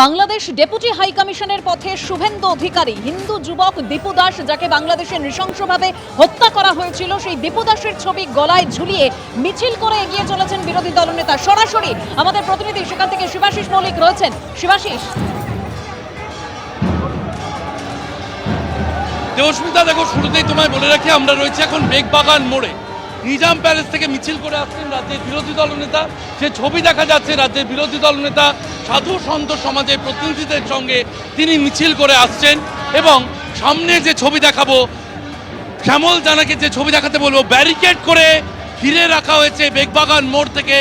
Bangladesh deputy high কমিশনের পথে শুভেন্দু অধিকারী, হিন্দু যুবক দীপু দাস যাকে বাংলাদেশে নৃশংসভাবে হত্যা করা হয়েছিল, সেই দীপু দাসের ছবি গলায় ঝুলিয়ে মিছিল করে এগিয়ে চলেছেন বিরোধী দলনেতা। সরাসরি আমাদের প্রতিনিধি সেখান থেকে শিবাশিস মৌলিক রয়েছেন। শিবাশিস, দেবস্মিতা, দেখো, শুরুতেই তোমায় বলে রাখি আমরা রয়েছে এখন বেগবাগান মোড়ে। নিজাম প্যালেস থেকে মিছিল করে আসছেন রাজ্যের বিরোধী দলনেতা। যে ছবি দেখা যাচ্ছে রাজ্যের বিরোধী দলনেতা সাধু সন্ত সমাজের প্রতিনিধিদের সঙ্গে তিনি মিছিল করে আসছেন। এবং সামনে যে ছবি দেখাবো, শ্যামল জানাকে যে ছবি দেখাতে বলবো, ব্যারিকেড করে ঘিরে রাখা হয়েছে বেগবাগান মোড় থেকে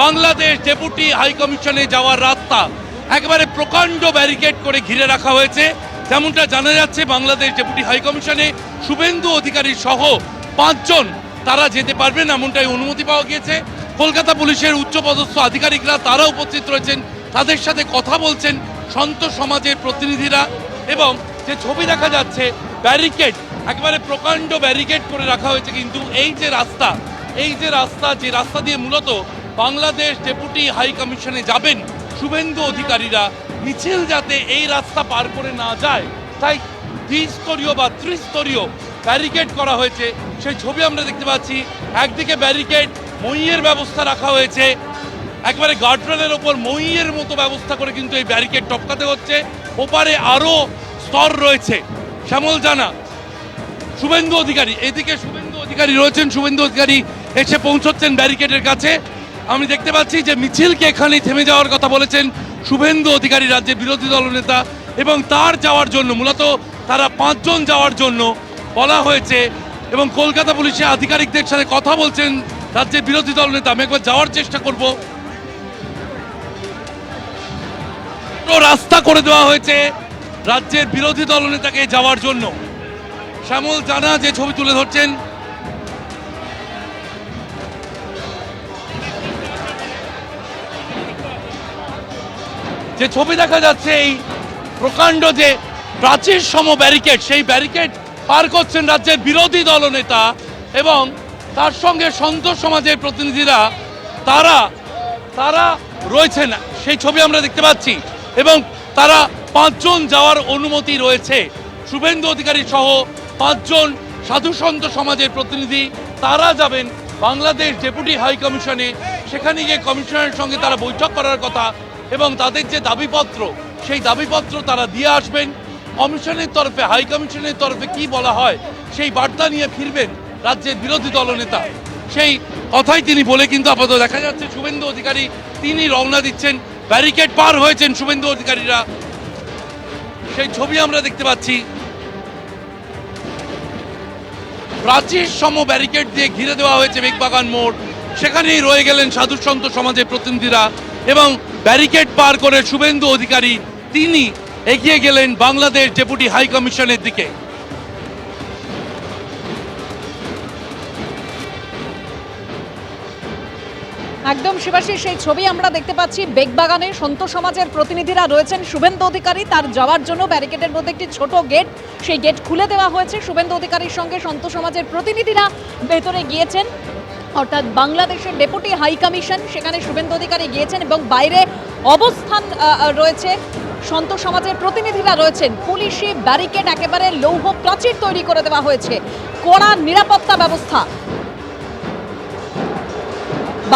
বাংলাদেশ ডেপুটি হাই কমিশনে যাওয়ার রাস্তা। একেবারে প্রকাণ্ড ব্যারিকেড করে ঘিরে রাখা হয়েছে। যেমনটা জানা যাচ্ছে, বাংলাদেশ ডেপুটি হাই কমিশনে শুভেন্দু অধিকারী সহ 5 জন তারা যেতে পারবেন, এমনটাই অনুমতি পাওয়া গিয়েছে। কলকাতা পুলিশের উচ্চপদস্থ আধিকারিকরা তারা উপস্থিত রয়েছেন, তাদের সাথে কথা বলছেন সন্ত সমাজের প্রতিনিধিরা। এবং যে ছবি দেখা যাচ্ছে, ব্যারিকেড, একেবারে প্রকাণ্ড ব্যারিকেড করে রাখা হয়েছে। কিন্তু এই যে রাস্তা যে রাস্তা দিয়ে মূলত বাংলাদেশ ডেপুটি হাই কমিশনে যাবেন শুভেন্দু অধিকারীরা, মিছিল যাতে এই রাস্তা পার করে না যায়, তাই দ্বিস্তরীয় বা ত্রিস্তরীয় ব্যারিকেড করা হয়েছে। সেই ছবি আমরা দেখতে পাচ্ছি। একদিকে ব্যারিকেড, মইয়ের ব্যবস্থা রাখা হয়েছে, একবারে গার্ডরেলের ওপর মইয়ের মতো ব্যবস্থা করে কিন্তু এই ব্যারিকেড টপকাতে হচ্ছে। ওপারে আরও স্তর রয়েছে। শ্যামল জানা, শুভেন্দু অধিকারী, এদিকে শুভেন্দু অধিকারী রয়েছেন। শুভেন্দু অধিকারী এসে পৌঁছচ্ছেন ব্যারিকেডের কাছে। আমি দেখতে পাচ্ছি যে মিছিলকে এখানেই থেমে যাওয়ার কথা বলেছেন শুভেন্দু অধিকারী, রাজ্যের বিরোধী দলনেতা। এবং তার যাওয়ার জন্য, মূলত তারা 5 জন যাওয়ার জন্য বলা হয়েছে। এবং কলকাতা পুলিশের আধিকারিকদের সাথে কথা বলছেন রাজ্যের বিরোধী দলনেতা। আমি একবার যাওয়ার চেষ্টা করব। রাস্তা করে দেওয়া হয়েছে রাজ্যের বিরোধী দলনেতাকে যাওয়ার জন্য। শ্যামল জানা যে ছবি তুলে ধরছেন, যে ছবি দেখা যাচ্ছে, এই প্রকাণ্ড যে প্রাচীর সম ব্যারিকেড, সেই ব্যারিকেড পার করছেন রাজ্যের বিরোধী দলনেতা এবং তার সঙ্গে সন্ত সমাজের প্রতিনিধিরা। তারা রয়েছেন, সেই ছবি আমরা দেখতে পাচ্ছি। এবং তারা 5 জন যাওয়ার অনুমতি রয়েছে। শুভেন্দু অধিকারী সহ 5 জন সাধু সন্ত সমাজের প্রতিনিধি তারা যাবেন বাংলাদেশ ডেপুটি হাই কমিশনে। সেখানে গিয়ে কমিশনারের সঙ্গে তারা বৈঠক করার কথা এবং তাদের যে দাবিপত্র, সেই দাবিপত্র তারা দিয়ে আসবেন। কমিশনের তরফে, হাই কমিশনের তরফে কি বলা হয়, সেই বার্তা নিয়ে ফিরবেন রাজ্যের বিরোধী দলনেতা। সেই কথাই তিনি বলে কিন্তু আপাতত দেখা যাচ্ছে শুভেন্দু অধিকারী তিনি রওনা দিচ্ছেন। ব্যারিকেড পার হয়েছেন শুভেন্দু অধিকারীরা, সেই ছবি আমরা দেখতে পাচ্ছি। প্রাচীর সম ব্যারিকেড দিয়ে ঘিরে দেওয়া হয়েছে বেগবাগান মোড়। সেখানেই রয়ে গেলেন সাধু সন্ত সমাজের প্রতিনিধিরা এবং ব্যারিকেড পার করে শুভেন্দু অধিকারী তিনি এগিয়ে গেলেন বাংলাদেশ ডেপুটি হাই কমিশনের দিকে। একদম শিবাশিস, সেই ছবি আমরা দেখতে পাচ্ছি। বেগবাগানে সন্ত সমাজের প্রতিনিধিরা রয়েছেন। শুভেন্দু অধিকারী, তার যাওয়ার জন্য ব্যারিকেডের মধ্যে একটি ছোট গেট, সেই গেট খুলে দেওয়া হয়েছে। শুভেন্দু অধিকারীর সঙ্গে সন্ত সমাজের প্রতিনিধিরা ভেতরে গিয়েছেন, অর্থাৎ বাংলাদেশের ডেপুটি হাই কমিশন, সেখানে শুভেন্দু অধিকারী গিয়েছেন এবং বাইরে অবস্থান রয়েছে, সন্ত সমাজের প্রতিনিধিরা রয়েছেন। পুলিশি ব্যারিকেড, একেবারে লৌহ প্রাচীর তৈরি করে দেওয়া হয়েছে, কড়া নিরাপত্তা ব্যবস্থা।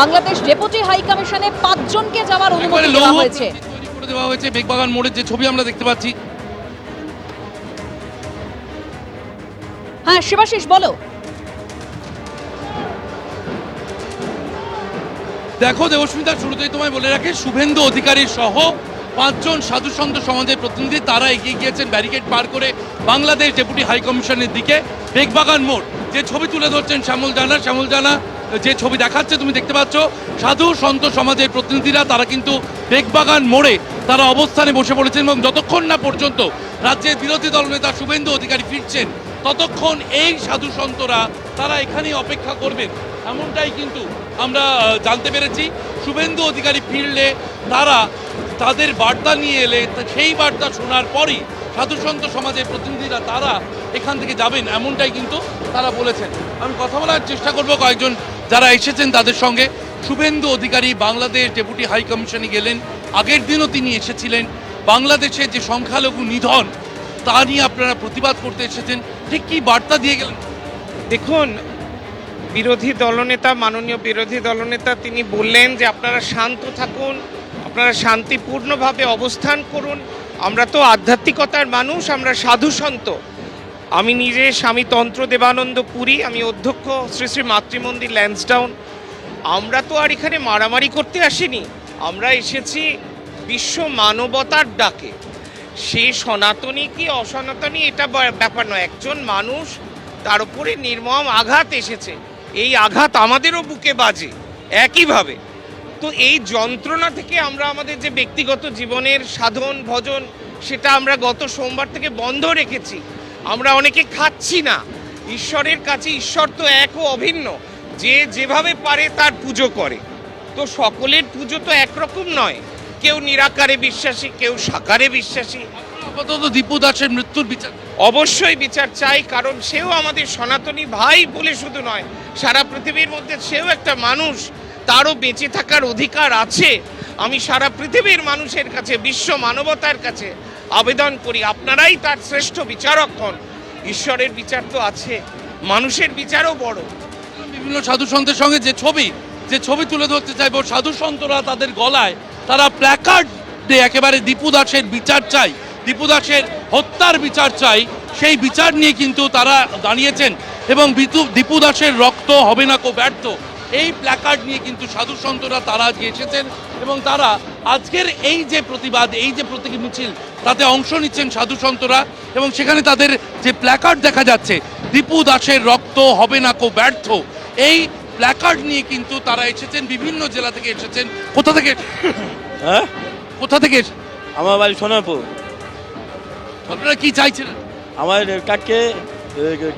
বাংলাদেশ ডেপুটি হাই কমিশনে 5 জনকে যাওয়ার অনুমতি দেওয়া হয়েছে। তৈরি করে দেওয়া হয়েছে বেগবাগান মোড়ের যে ছবি আমরা দেখতে পাচ্ছি। হ্যাঁ শিবাশিস, বলো। দেখো দেবস্মিতা, শুরুতেই তোমায় বলে রাখি, শুভেন্দু অধিকারী সহ 5 জন সাধু সন্ত সমাজের প্রতিনিধি তারা এগিয়ে গিয়েছেন ব্যারিকেড পার করে বাংলাদেশ ডেপুটি হাই কমিশনের দিকে। বেগবাগান মোড় যে ছবি তুলে ধরছেন শ্যামল জানা যে ছবি দেখাচ্ছে তুমি দেখতে পাচ্ছ, সাধু সন্ত সমাজের প্রতিনিধিরা তারা কিন্তু বেগবাগান মোড়ে তারা অবস্থানে বসে পড়েছেন এবং যতক্ষণ না পর্যন্ত রাজ্যের বিরোধী দলনেতা শুভেন্দু অধিকারী ফিরছেন, ততক্ষণ এই সাধু সন্তরা তারা এখানেই অপেক্ষা করবেন, এমনটাই কিন্তু আমরা জানতে পেরেছি। শুভেন্দু অধিকারী ফিরলে তারা তাদের বার্তা নিয়ে এলে সেই বার্তা শোনার পরই সাধু সন্ত সমাজের প্রতিনিধিরা তারা এখান থেকে যাবেন, এমনটাই কিন্তু তারা বলেছেন। আমি কথা বলার চেষ্টা করব কয়েকজন যারা এসেছেন তাদের সঙ্গে। শুভেন্দু অধিকারী বাংলাদেশ ডেপুটি হাই কমিশনে গেলেন, আগের দিনও তিনি এসেছিলেন বাংলাদেশে যে সংখ্যালঘু নিধন তা নিয়ে আপনারা প্রতিবাদ করতে এসেছেন, ঠিক কি বার্তা দিয়ে গেলেন? দেখুন, বিরোধী দলনেতা, মাননীয় বিরোধী দলনেতা তিনি বললেন যে আপনারা শান্ত থাকুন, আপনারা শান্তিপূর্ণভাবে অবস্থান করুন। আমরা তো আধ্যাত্মিকতার মানুষ, আমরা সাধু সন্ত। আমি নিজে স্বামী তন্ত্র দেবানন্দ পুরী, আমি অধ্যক্ষ শ্রী শ্রী মাতৃমন্দির ল্যান্সডাউন। আমরা তো আর এখানে মারামারি করতে আসিনি, আমরা এসেছি বিশ্ব মানবতার ডাকে। সে সনাতনী কি অসনাতনী এটা ব্যাপার নয়, একজন মানুষ তার উপরে নির্মম আঘাত এসেছে, এই আঘাত আমাদেরও বুকে বাজে একইভাবে। তো এই যন্ত্রণা থেকে আমরা আমাদের যে ব্যক্তিগত জীবনের সাধন ভজন সেটা আমরা গত সোমবার থেকে বন্ধ রেখেছি। আমরা অনেকে খাচ্ছি না, ঈশ্বরের কাছে ঈশ্বর তো এক ও অভিন্ন, যে যেভাবে পারে তার পুজো করে। তো সকলের পুজো তো একরকম নয়, কেউ নিরাকারে বিশ্বাসী, কেউ সাকারে বিশ্বাসী। আপাতত দীপু দাসের মৃত্যুর বিচার অবশ্যই বিচার চাই, কারণ সেও আমাদের সনাতনী ভাই বলে শুধু নয়, সারা পৃথিবীর মধ্যে সেও একটা মানুষ, তারও বেঁচে থাকার অধিকার আছে। আমি সারা পৃথিবীর মানুষের কাছে, বিশ্ব মানবতার কাছে আবেদন করি, আপনারাই তার শ্রেষ্ঠ বিচারক হন। ঈশ্বরের বিচার তো আছে, মানুষের বিচারও বড়। বিভিন্ন সাধু সন্তের সঙ্গে যে ছবি তুলে ধরতে চাইব, সাধু সন্তরা তাদের গলায় তারা প্ল্যাকার্ড দিয়ে একেবারে দীপু দাসের বিচার চাই, দীপু দাসের হত্যার বিচার চাই, সেই বিচার নিয়ে কিন্তু তারা দাঁড়িয়েছেন। এবং দীপু দাসের রক্ত হবে না কো ব্যর্থ, এই প্ল্যাকার্ড নিয়ে কিন্তু সাধু সন্তরা তারা আজকে এসেছেন এবং তারা আজকের এই যে প্রতিবাদ, এই যে প্রতীকী মিছিল, তাতে অংশ নিচ্ছেন সাধু সন্তরা। এবং সেখানে তাদের যে প্ল্যাকার্ড দেখা যাচ্ছে, দীপু দাসের রক্ত হবে না কো ব্যর্থ, এই প্ল্যাকার্ড নিয়ে কিন্তু তারা এসেছেন, বিভিন্ন জেলা থেকে এসেছেন। কোথা থেকে? হ্যাঁ, কোথা থেকে? আমার বাড়ি সোনারপুর। আপনারা কি চাইছিলেন? আমার কাকে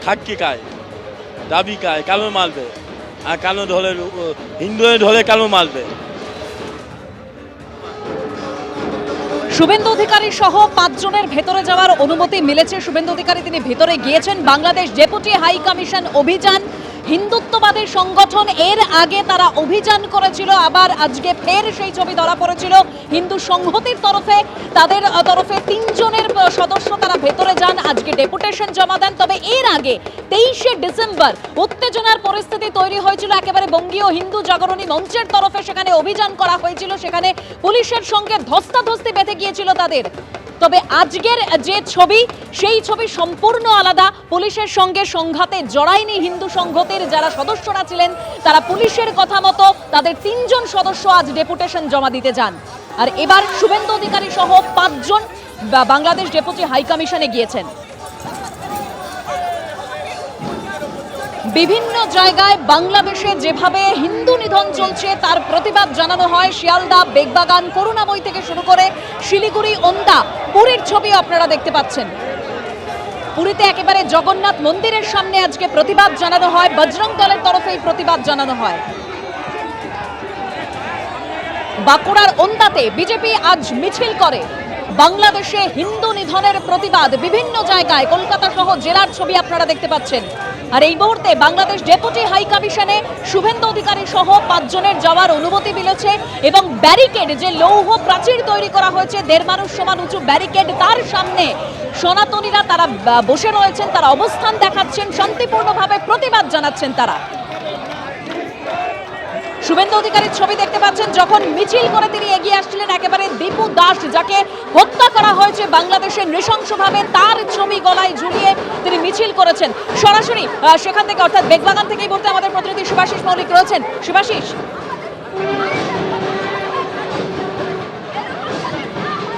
খাকি খায়, দাবি খায়, কালো মারবে, আর কালো ধরে হিন্দু ধরে কালো মারবে। শুভেন্দু অধিকারী সহ 5 জনের ভেতরে যাওয়ার অনুমতি মিলেছে। শুভেন্দু অধিকারী তিনি ভেতরে গিয়েছেন। বাংলাদেশ ডেপুটি হাই কমিশন অভিযান, হিন্দুত্ববাদী সংগঠন, এর আগে তারা অভিযান করেছিল, আবার আজকে ফের সেই ছবি ধরা পড়েছিল। হিন্দু সংহতির তরফে, তাদের তরফে 3 জনের সদস্য তারা ভেতরে যান, আজকে ডেপুটেশন জমা দেন। তবে এর আগে 23শে ডিসেম্বর উত্তেজনার পরিস্থিতি তৈরি হয়েছিল একেবারে বঙ্গীয় হিন্দু জাগরণী মঞ্চের তরফে, সেখানে অভিযান করা হয়েছিল, সেখানে পুলিশের সঙ্গে ধস্তাধস্তি বেঁধে গিয়েছিল তাদের। তবে আজকের যে ছবি, সেই ছবি সম্পূর্ণ আলাদা। পুলিশের সঙ্গে সংঘাতে জড়ায়নি হিন্দু সংঘতের যারা সদস্যরা ছিলেন, তারা পুলিশের কথা মতো তাদের 3 জন সদস্য আজ ডেপুটেশন জমা দিতে যান। আর এবার শুভেন্দু অধিকারী সহ 5 জন বাংলাদেশ ডেপুটি হাই কমিশনে গিয়েছেন। বিভিন্ন জায়গায় বাংলাদেশে যেভাবে হিন্দু নিধন চলছে তার প্রতিবাদ জানানো হয়। শিয়ালদা, বেগবাগান, করুণাময়ী থেকে শুরু করে শিলিগুড়ি, ওন্দা, পুরীর ছবি আপনারা দেখতে পাচ্ছেন। পুরীতে একেবারে জগন্নাথ মন্দিরের সামনে আজকে প্রতিবাদ জানানো হয়, বজরং দলের তরফে এই প্রতিবাদ জানানো হয়। বাঁকুড়ার ওন্দাতে বিজেপি আজ মিছিল করে বাংলাদেশে হিন্দু নিধনের প্রতিবাদ। বিভিন্ন জায়গায় কলকাতা সহ জেলার ছবি আপনারা দেখতে পাচ্ছেন। আর এই মুহূর্তে বাংলাদেশ ডেপুটি হাই কমিশনে শুভেন্দু অধিকারী সহ 5 জনের যাওয়ার অনুমতি মিলেছে এবং ব্যারিকেড, যে লৌহ প্রাচীর তৈরি করা হয়েছে 1.5 মানুষ সমান উঁচু ব্যারিকেড, তার সামনে সনাতনীরা তারা বসে রয়েছেন, তারা অবস্থান দেখাচ্ছেন, শান্তিপূর্ণভাবে প্রতিবাদ জানাচ্ছেন তারা। শুভেন্দু অধিকারীর ছবি দেখতে পাচ্ছেন, যখন মিছিল করে তিনি এগিয়ে আসছিলেন, একেবারে দীপু দাস যাকে হত্যা করা হয়েছে বাংলাদেশে নৃশংসভাবে, তার ছবি গলায় ঝুলিয়ে তিনি মিছিল করেছেন। সরাসরি সেখান থেকে, অর্থাৎ বেগবাগান থেকে এই মুহূর্তে আমাদের প্রতিনিধি শুভাশিস মৌলিক রয়েছেন। শুভাশিস,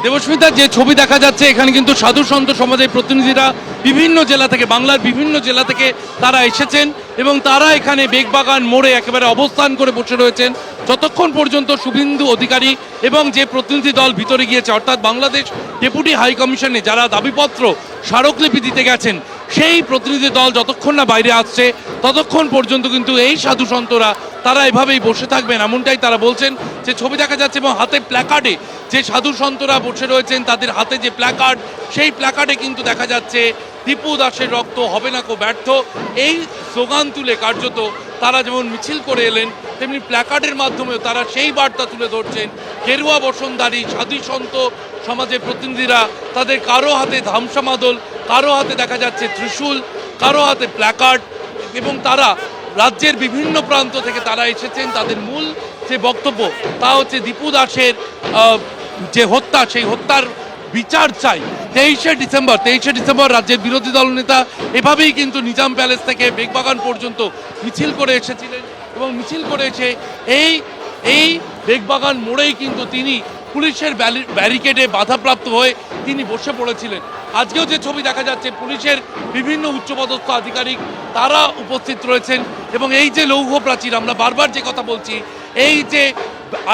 দেবস্মিতা, যে ছবি দেখা যাচ্ছে এখানে কিন্তু সাধু সন্ত সমাজের প্রতিনিধিরা বিভিন্ন জেলা থেকে, বাংলার বিভিন্ন জেলা থেকে তারা এসেছেন এবং তারা এখানে বেগবাগান মোড়ে একেবারে অবস্থান করে বসে রয়েছেন যতক্ষণ পর্যন্ত শুভেন্দু অধিকারী এবং যে প্রতিনিধি দল ভিতরে গিয়েছে, অর্থাৎ বাংলাদেশ ডেপুটি হাই কমিশনে যারা দাবিপত্র স্মারকলিপি দিতে গেছেন, সেই প্রতিনিধি দল যতক্ষণ না বাইরে আসছে ততক্ষণ পর্যন্ত কিন্তু এই সাধু সন্তরা তারা এভাবেই বসে থাকবেন, এমনটাই তারা বলছেন। যে ছবি দেখা যাচ্ছে এবং হাতে প্ল্যাকার্ডে যে সাধু সন্তরা বসে রয়েছেন, তাদের হাতে যে প্ল্যাকার্ড, সেই প্ল্যাকার্ডে কিন্তু দেখা যাচ্ছে দীপু দাসের রক্ত হবে না কো ব্যর্থ, এই স্লোগান তুলে কার্যত তারা যেমন মিছিল করে এলেন, তেমনি প্ল্যাকার্ডের মাধ্যমেও তারা সেই বার্তা তুলে ধরছেন। গেরুয়া বসনধারী সাধু সন্ত সমাজের প্রতিনিধিরা তাদের কারো হাতে ধামসা মাদল, কারো হাতে দেখা যাচ্ছে ত্রিশূল, কারো হাতে প্ল্যাকার্ড, এবং তারা রাজ্যের বিভিন্ন প্রান্ত থেকে তারা এসেছেন। তাদের মূল যে বক্তব্য তা হচ্ছে দীপু দাসের যে হত্যা, সেই হত্যার বিচার চাই। 23শে ডিসেম্বর রাজ্যের বিরোধী দলনেতা এভাবেই কিন্তু নিজাম প্যালেস থেকে বেগবাগান পর্যন্ত মিছিল করে এসেছিলেন, এবং মিছিল করে এসে এই বেগবাগান মোড়েই কিন্তু তিনি পুলিশের ব্যারিকেডে বাধাপ্রাপ্ত হয়ে তিনি বসে পড়েছিলেন। আজকেও যে ছবি দেখা যাচ্ছে, পুলিশের বিভিন্ন উচ্চপদস্থ আধিকারিক তারা উপস্থিত রয়েছেন, এবং এই যে লৌহ প্রাচীর, আমরা বারবার যে কথা বলছি, এই যে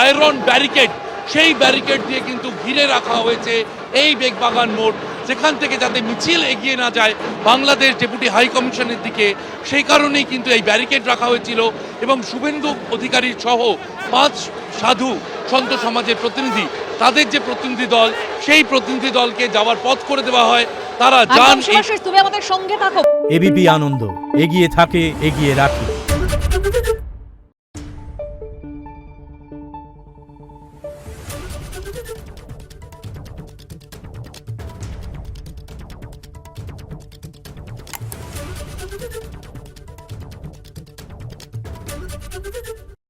আয়রন ব্যারিকেড, সেই ব্যারিকেড দিয়ে কিন্তু ঘিরে রাখা হয়েছে এই বেগবাগান মোড়, সেখান থেকে যাতে মিছিল এগিয়ে না যায় বাংলাদেশ ডেপুটি হাই কমিশনের দিকে, সেই কারণেই কিন্তু এই ব্যারিকেড রাখা হয়েছিল। এবং শুভেন্দু অধিকারী সহ 5 সাধু সন্ত সমাজের প্রতিনিধি, তাদের যে প্রতিনিধি দল, সেই প্রতিনিধি দলকে যাওয়ার পথ করে দেওয়া হয়। তারা যান। একদম শিবাশিস, তুমি আমাদের সঙ্গে থাকো। এবিপি আনন্দ, এগিয়ে থাকে, এগিয়ে রাখে।